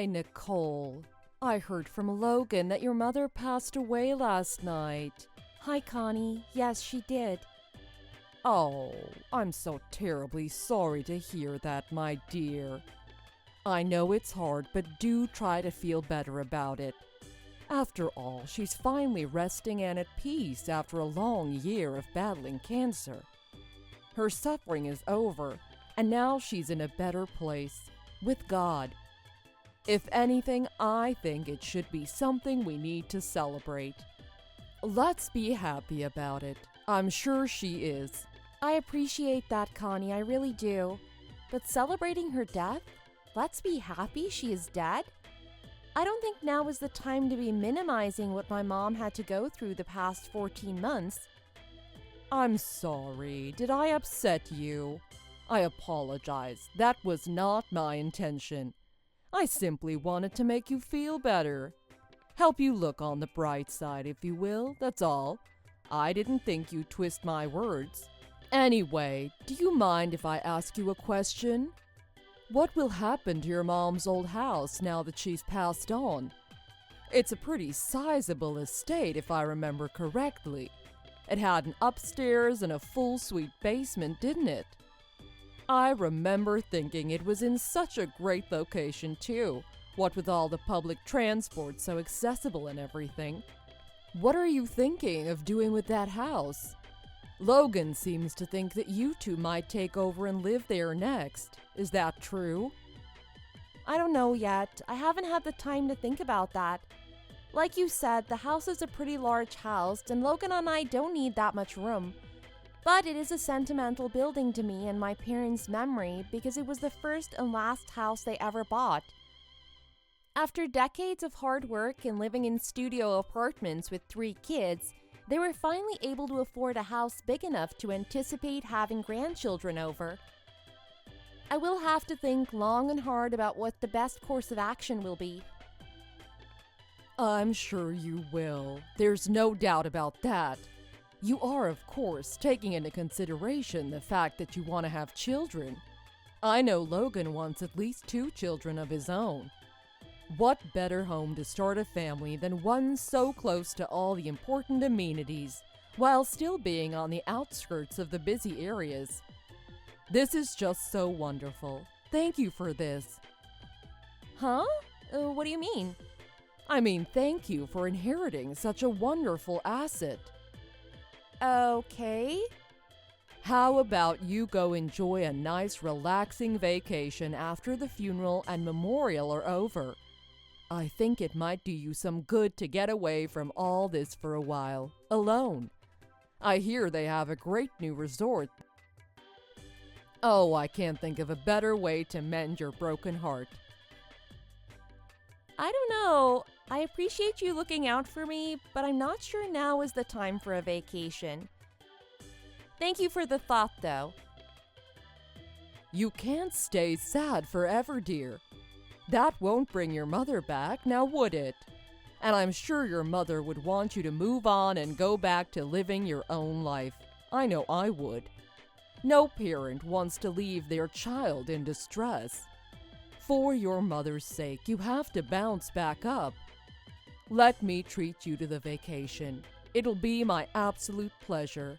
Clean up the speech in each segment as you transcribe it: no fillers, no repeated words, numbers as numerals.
Hi, Nicole. I heard from Logan that your mother passed away last night. Hi, Connie. Yes, she did. Oh, I'm so terribly sorry to hear that, my dear. I know it's hard, but do try to feel better about it. After all, she's finally resting and at peace after a long year of battling cancer. Her suffering is over, and now she's in a better place, with God. If anything, I think it should be something we need to celebrate. Let's be happy about it. I'm sure she is. I appreciate that, Connie, I really do. But celebrating her death? Let's be happy she is dead? I don't think now is the time to be minimizing what my mom had to go through the past 14 months. I'm sorry. Did I upset you? I apologize. That was not my intention. I simply wanted to make you feel better. Help you look on the bright side, if you will, that's all. I didn't think you'd twist my words. Anyway, do you mind if I ask you a question? What will happen to your mom's old house now that she's passed on? It's a pretty sizable estate, if I remember correctly. It had an upstairs and a full suite basement, didn't it? I remember thinking it was in such a great location, too, what with all the public transport so accessible and everything. What are you thinking of doing with that house? Logan seems to think that you two might take over and live there next. Is that true? I don't know yet. I haven't had the time to think about that. Like you said, the house is a pretty large house, and Logan and I don't need that much room. But it is a sentimental building to me and my parents' memory because it was the first and last house they ever bought. After decades of hard work and living in studio apartments with 3 kids, they were finally able to afford a house big enough to anticipate having grandchildren over. I will have to think long and hard about what the best course of action will be. I'm sure you will. There's no doubt about that. You are, of course, taking into consideration the fact that you want to have children. I know Logan wants at least 2 children of his own. What better home to start a family than one so close to all the important amenities, while still being on the outskirts of the busy areas? This is just so wonderful. Thank you for this. Huh? What do you mean? I mean, thank you for inheriting such a wonderful asset. Okay. How about you go enjoy a nice, relaxing vacation after the funeral and memorial are over? I think it might do you some good to get away from all this for a while, alone. I hear they have a great new resort. Oh, I can't think of a better way to mend your broken heart. I don't know. I appreciate you looking out for me, but I'm not sure now is the time for a vacation. Thank you for the thought, though. You can't stay sad forever, dear. That won't bring your mother back, now would it? And I'm sure your mother would want you to move on and go back to living your own life. I know I would. No parent wants to leave their child in distress. For your mother's sake, you have to bounce back up. Let me treat you to the vacation. It'll be my absolute pleasure.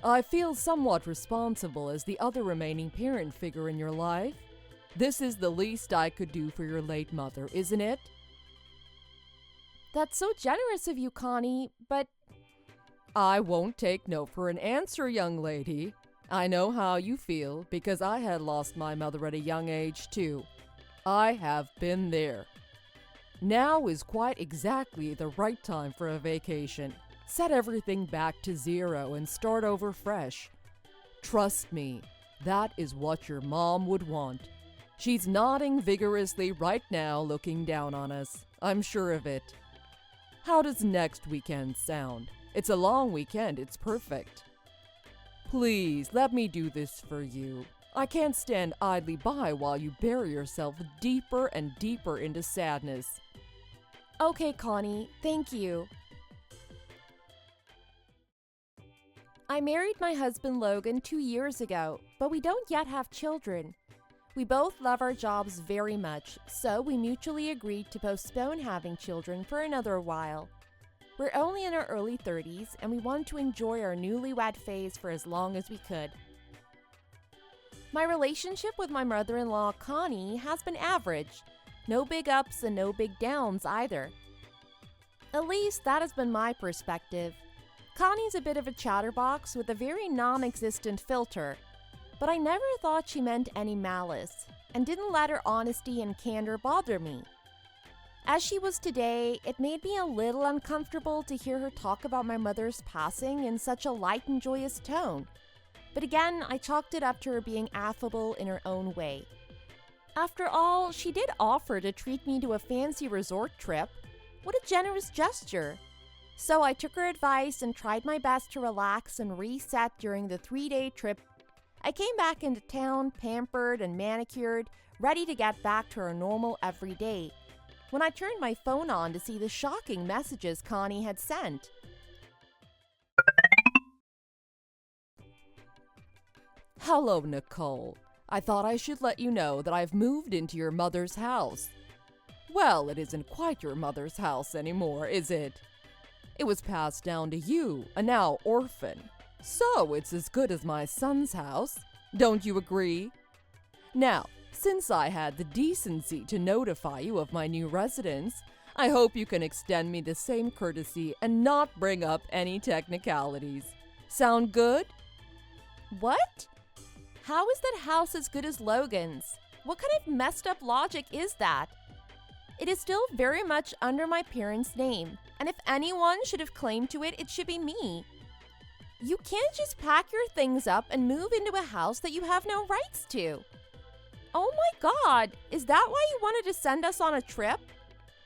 I feel somewhat responsible as the other remaining parent figure in your life. This is the least I could do for your late mother, isn't it? That's so generous of you, Connie, but... I won't take no for an answer, young lady. I know how you feel, because I had lost my mother at a young age, too. I have been there. Now is quite exactly the right time for a vacation. Set everything back to 0 and start over fresh. Trust me, that is what your mom would want. She's nodding vigorously right now, looking down on us. I'm sure of it. How does next weekend sound? It's a long weekend, it's perfect. Please, let me do this for you. I can't stand idly by while you bury yourself deeper and deeper into sadness. Okay, Connie, thank you. I married my husband Logan 2 years ago, but we don't yet have children. We both love our jobs very much, so we mutually agreed to postpone having children for another while. We're only in our early 30s, and we wanted to enjoy our newlywed phase for as long as we could. My relationship with my mother-in-law, Connie, has been average. No big ups and no big downs either. At least that has been my perspective. Connie's a bit of a chatterbox with a very non-existent filter, but I never thought she meant any malice, and didn't let her honesty and candor bother me. As she was today, it made me a little uncomfortable to hear her talk about my mother's passing in such a light and joyous tone. But again, I chalked it up to her being affable in her own way. After all, she did offer to treat me to a fancy resort trip. What a generous gesture. So I took her advice and tried my best to relax and reset during the 3-day trip. I came back into town, pampered and manicured, ready to get back to our normal everyday, when I turned my phone on to see the shocking messages Connie had sent. Hello, Nicole. I thought I should let you know that I've moved into your mother's house. Well, it isn't quite your mother's house anymore, is it? It was passed down to you, a now orphan. So it's as good as my son's house. Don't you agree? Now, since I had the decency to notify you of my new residence, I hope you can extend me the same courtesy and not bring up any technicalities. Sound good? What? How is that house as good as Logan's? What kind of messed up logic is that? It is still very much under my parents' name, and if anyone should have claim to it, it should be me. You can't just pack your things up and move into a house that you have no rights to. Oh my God, is that why you wanted to send us on a trip?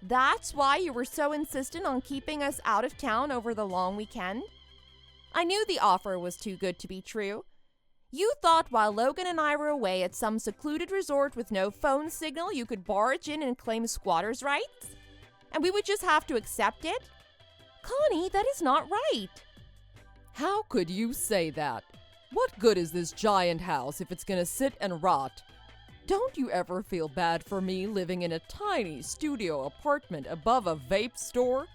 That's why you were so insistent on keeping us out of town over the long weekend? I knew the offer was too good to be true. You thought while Logan and I were away at some secluded resort with no phone signal, you could barge in and claim squatters' rights? And we would just have to accept it? Connie, that is not right. How could you say that? What good is this giant house if it's gonna sit and rot? Don't you ever feel bad for me living in a tiny studio apartment above a vape store?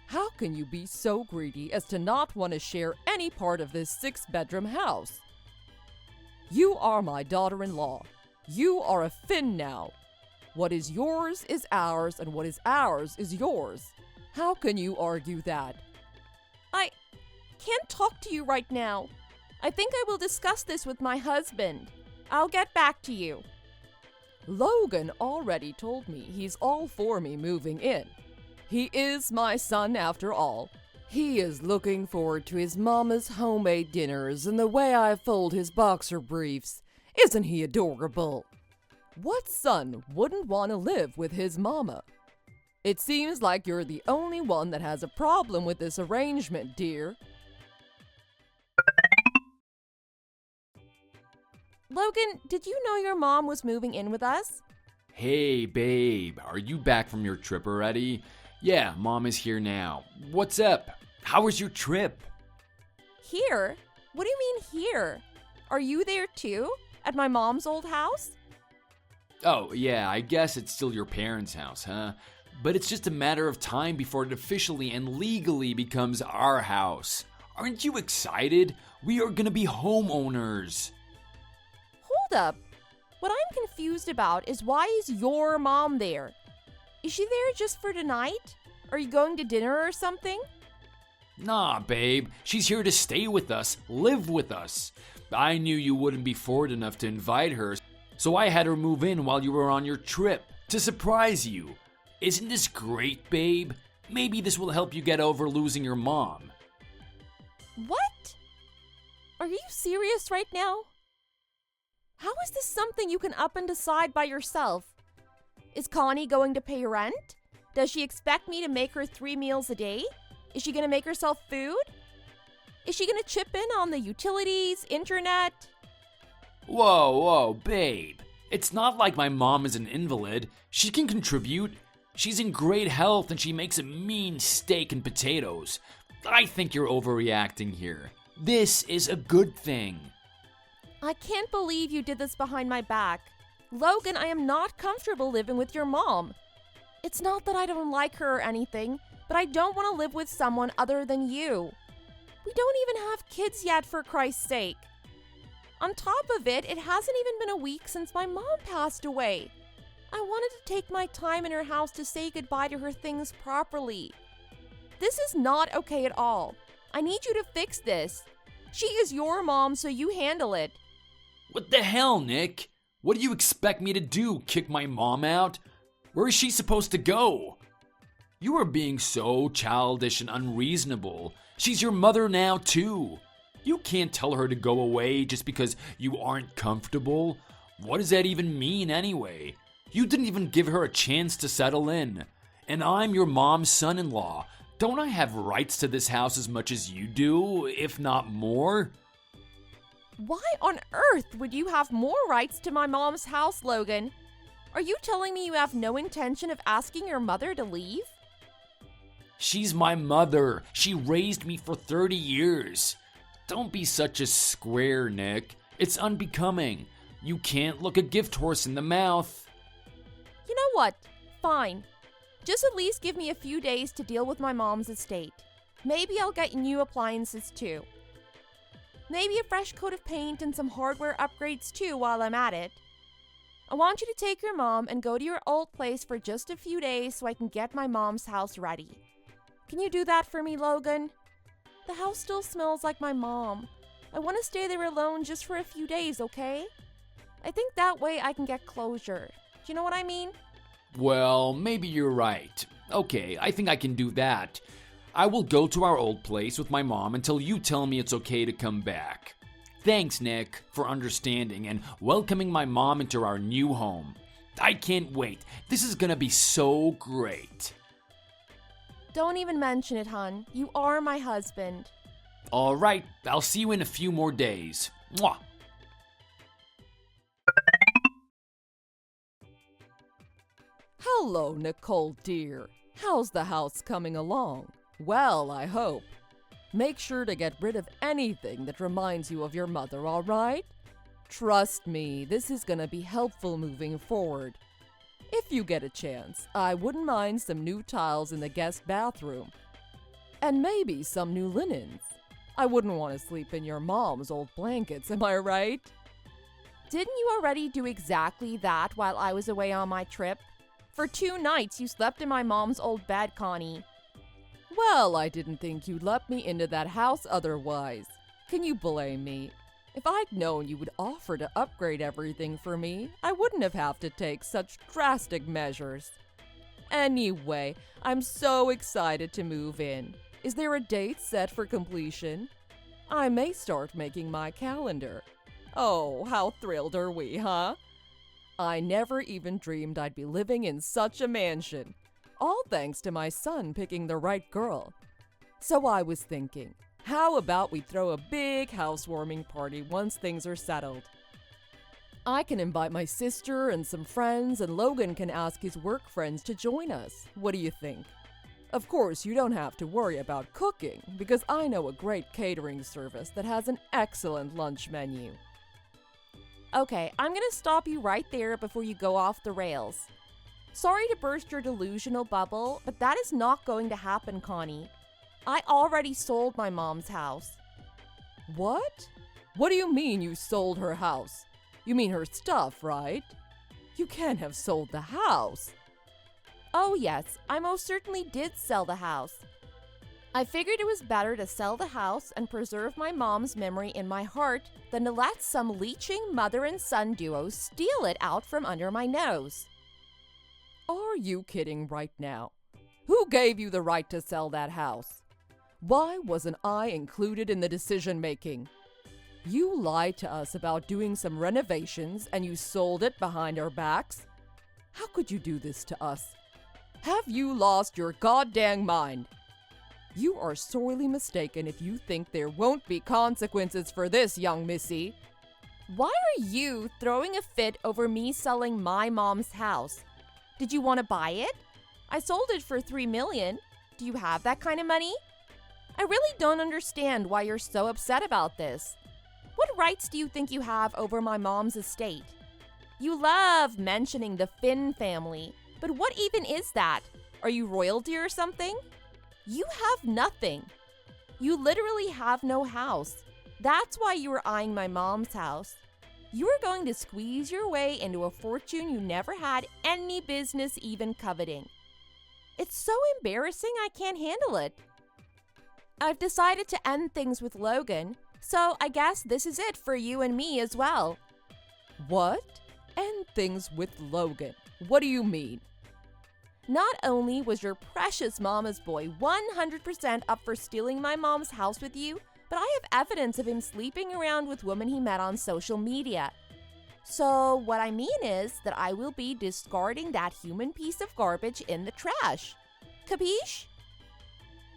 How can you be so greedy as to not want to share any part of this 6-bedroom house? You are my daughter-in-law. You are a Finn now. What is yours is ours, and what is ours is yours. How can you argue that? I can't talk to you right now. I think I will discuss this with my husband. I'll get back to you. Logan already told me he's all for me moving in. He is my son after all. He is looking forward to his mama's homemade dinners and the way I fold his boxer briefs. Isn't he adorable? What son wouldn't want to live with his mama? It seems like you're the only one that has a problem with this arrangement, dear. Logan, did you know your mom was moving in with us? Hey, babe, are you back from your trip already? Yeah, Mom is here now. What's up? How was your trip? Here? What do you mean here? Are you there too? At my mom's old house? Oh, yeah, I guess it's still your parents' house, huh? But it's just a matter of time before it officially and legally becomes our house. Aren't you excited? We are gonna be homeowners. Hold up. What I'm confused about is why is your mom there? Is she there just for tonight? Are you going to dinner or something? Nah, babe. She's here to stay with us, live with us. I knew you wouldn't be forward enough to invite her, so I had her move in while you were on your trip to surprise you. Isn't this great, babe? Maybe this will help you get over losing your mom. What? Are you serious right now? How is this something you can up and decide by yourself? Is Connie going to pay rent? Does she expect me to make her 3 meals a day? Is she going to make herself food? Is she going to chip in on the utilities, internet? Whoa, babe. It's not like my mom is an invalid. She can contribute. She's in great health and she makes a mean steak and potatoes. I think you're overreacting here. This is a good thing. I can't believe you did this behind my back. Logan, I am not comfortable living with your mom. It's not that I don't like her or anything, but I don't want to live with someone other than you. We don't even have kids yet, for Christ's sake. On top of it, it hasn't even been a week since my mom passed away. I wanted to take my time in her house to say goodbye to her things properly. This is not okay at all. I need you to fix this. She is your mom, so you handle it. What the hell, Nick? What do you expect me to do? Kick my mom out? Where is she supposed to go? You are being so childish and unreasonable. She's your mother now, too. You can't tell her to go away just because you aren't comfortable. What does that even mean anyway? You didn't even give her a chance to settle in. And I'm your mom's son-in-law. Don't I have rights to this house as much as you do, if not more? Why on earth would you have more rights to my mom's house, Logan? Are you telling me you have no intention of asking your mother to leave? She's my mother. She raised me for 30 years. Don't be such a square, Nick. It's unbecoming. You can't look a gift horse in the mouth. You know what? Fine. Just at least give me a few days to deal with my mom's estate. Maybe I'll get new appliances too. Maybe a fresh coat of paint and some hardware upgrades too while I'm at it. I want you to take your mom and go to your old place for just a few days so I can get my mom's house ready. Can you do that for me, Logan? The house still smells like my mom. I want to stay there alone just for a few days, okay? I think that way I can get closure. Do you know what I mean? Well, maybe you're right. Okay, I think I can do that. I will go to our old place with my mom until you tell me it's okay to come back. Thanks, Nick, for understanding and welcoming my mom into our new home. I can't wait. This is gonna be so great. Don't even mention it, hon. You are my husband. All right, I'll see you in a few more days. Mwah. Hello, Nicole dear. How's the house coming along? Well, I hope. Make sure to get rid of anything that reminds you of your mother, all right? Trust me, this is gonna be helpful moving forward. If you get a chance, I wouldn't mind some new tiles in the guest bathroom. And maybe some new linens. I wouldn't want to sleep in your mom's old blankets, am I right? Didn't you already do exactly that while I was away on my trip? For 2 nights, you slept in my mom's old bed, Connie. Well, I didn't think you'd let me into that house otherwise. Can you blame me? If I'd known you would offer to upgrade everything for me, I wouldn't have to take such drastic measures. Anyway, I'm so excited to move in. Is there a date set for completion? I may start making my calendar. Oh, how thrilled are we, huh? I never even dreamed I'd be living in such a mansion. All thanks to my son picking the right girl. So I was thinking, how about we throw a big housewarming party once things are settled? I can invite my sister and some friends, and Logan can ask his work friends to join us. What do you think? Of course, you don't have to worry about cooking, because I know a great catering service that has an excellent lunch menu. Okay, I'm gonna stop you right there before you go off the rails. Sorry to burst your delusional bubble, but that is not going to happen, Connie. I already sold my mom's house. What? What do you mean you sold her house? You mean her stuff, right? You can't have sold the house. Oh yes, I most certainly did sell the house. I figured it was better to sell the house and preserve my mom's memory in my heart than to let some leeching mother and son duo steal it out from under my nose. Are you kidding right now? Who gave you the right to sell that house? Why wasn't I included in the decision-making? You lied to us about doing some renovations and you sold it behind our backs? How could you do this to us? Have you lost your goddamn mind? You are sorely mistaken if you think there won't be consequences for this, young missy. Why are you throwing a fit over me selling my mom's house? Did you want to buy it? I sold it for $3 million. Do you have that kind of money? I really don't understand why you're so upset about this. What rights do you think you have over my mom's estate? You love mentioning the Finn family, but what even is that? Are you royalty or something? You have nothing. You literally have no house. That's why you were eyeing my mom's house. You were going to squeeze your way into a fortune you never had any business even coveting. It's so embarrassing I can't handle it. I've decided to end things with Logan, so I guess this is it for you and me as well. What? End things with Logan? What do you mean? Not only was your precious mama's boy 100% up for stealing my mom's house with you, but I have evidence of him sleeping around with women he met on social media. So what I mean is that I will be discarding that human piece of garbage in the trash. Capiche?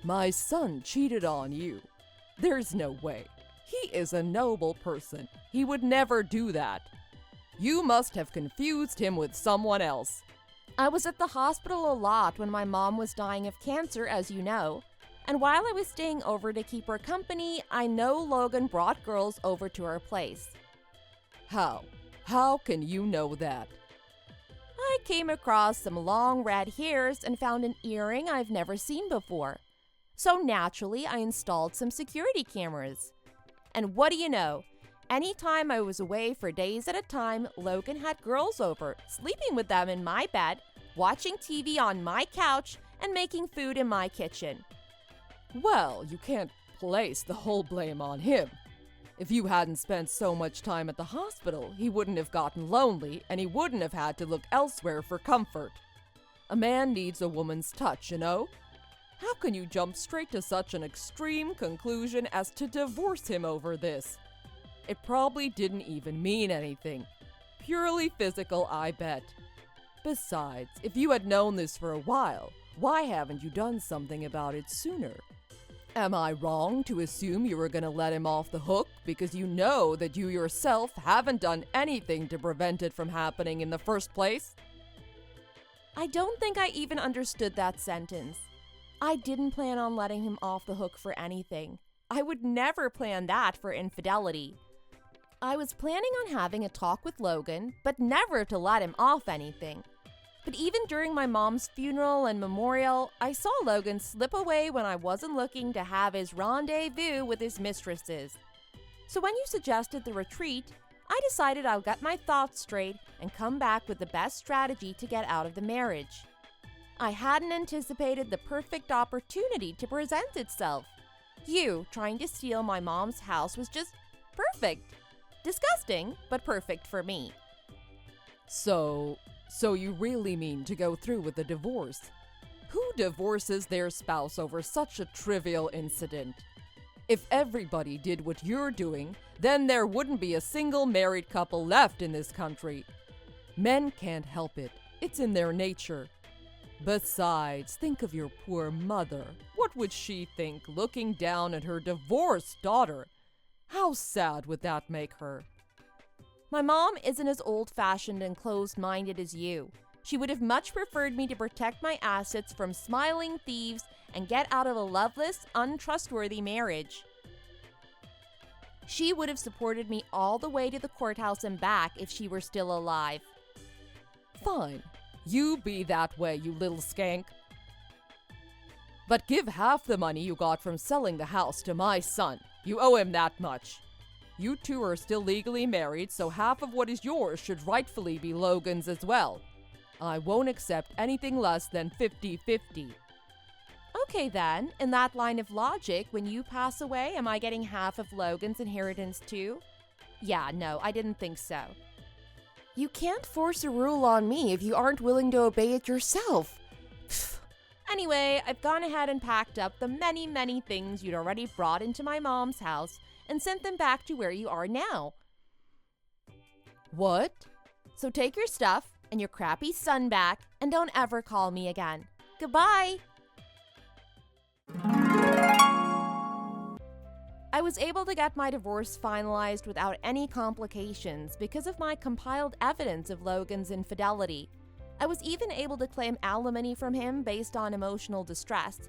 My son cheated on you. There's no way. He is a noble person. He would never do that. You must have confused him with someone else. I was at the hospital a lot when my mom was dying of cancer, as you know. And while I was staying over to keep her company, I know Logan brought girls over to her place. How? How can you know that? I came across some long red hairs and found an earring I've never seen before. So naturally, I installed some security cameras. And what do you know? Anytime I was away for days at a time, Logan had girls over, sleeping with them in my bed, watching TV on my couch, and making food in my kitchen. Well, you can't place the whole blame on him. If you hadn't spent so much time at the hospital, he wouldn't have gotten lonely, and he wouldn't have had to look elsewhere for comfort. A man needs a woman's touch, you know? How can you jump straight to such an extreme conclusion as to divorce him over this? It probably didn't even mean anything. Purely physical, I bet. Besides, if you had known this for a while, why haven't you done something about it sooner? Am I wrong to assume you were going to let him off the hook because you know that you yourself haven't done anything to prevent it from happening in the first place? I don't think I even understood that sentence. I didn't plan on letting him off the hook for anything. I would never plan that for infidelity. I was planning on having a talk with Logan, but never to let him off anything. But even during my mom's funeral and memorial, I saw Logan slip away when I wasn't looking to have his rendezvous with his mistresses. So when you suggested the retreat, I decided I'll get my thoughts straight and come back with the best strategy to get out of the marriage. I hadn't anticipated the perfect opportunity to present itself. You trying to steal my mom's house was just perfect. Disgusting, but perfect for me. So you really mean to go through with the divorce? Who divorces their spouse over such a trivial incident? If everybody did what you're doing, then there wouldn't be a single married couple left in this country. Men can't help it. It's in their nature. Besides, think of your poor mother. What would she think looking down at her divorced daughter? How sad would that make her? My mom isn't as old-fashioned and closed-minded as you. She would have much preferred me to protect my assets from smiling thieves and get out of a loveless, untrustworthy marriage. She would have supported me all the way to the courthouse and back if she were still alive. Fine. You be that way, you little skank. But give half the money you got from selling the house to my son. You owe him that much. You two are still legally married, so half of what is yours should rightfully be Logan's as well. I won't accept anything less than 50-50. Okay then, in that line of logic, when you pass away, am I getting half of Logan's inheritance too? Yeah, no, I didn't think so. You can't force a rule on me if you aren't willing to obey it yourself. Anyway, I've gone ahead and packed up the many, many things you'd already brought into my mom's house and sent them back to where you are now. What? So take your stuff and your crappy son back and don't ever call me again. Goodbye! I was able to get my divorce finalized without any complications because of my compiled evidence of Logan's infidelity. I was even able to claim alimony from him based on emotional distress.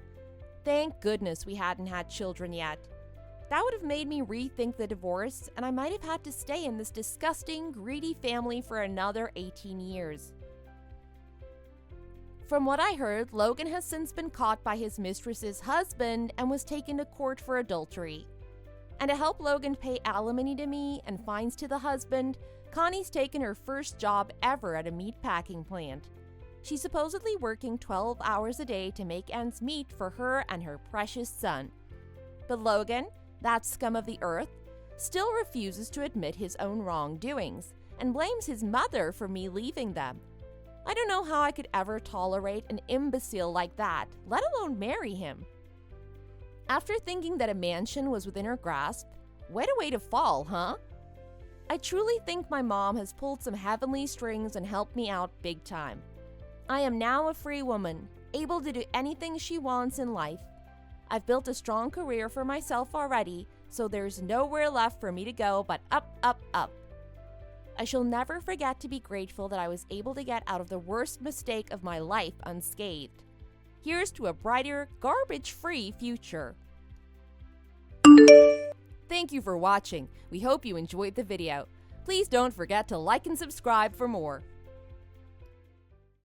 Thank goodness we hadn't had children yet. That would have made me rethink the divorce, and I might have had to stay in this disgusting, greedy family for another 18 years. From what I heard, Logan has since been caught by his mistress's husband and was taken to court for adultery. And to help Logan pay alimony to me and fines to the husband, Connie's taken her first job ever at a meatpacking plant. She's supposedly working 12 hours a day to make ends meet for her and her precious son. But Logan, that scum of the earth, still refuses to admit his own wrongdoings and blames his mother for me leaving them. I don't know how I could ever tolerate an imbecile like that, let alone marry him. After thinking that a mansion was within her grasp, what a way to fall, huh? I truly think my mom has pulled some heavenly strings and helped me out big time. I am now a free woman, able to do anything she wants in life. I've built a strong career for myself already, so there's nowhere left for me to go but up, up, up. I shall never forget to be grateful that I was able to get out of the worst mistake of my life unscathed. Here's to a brighter, garbage-free future. Thank you for watching. We hope you enjoyed the video. Please don't forget to like and subscribe for more.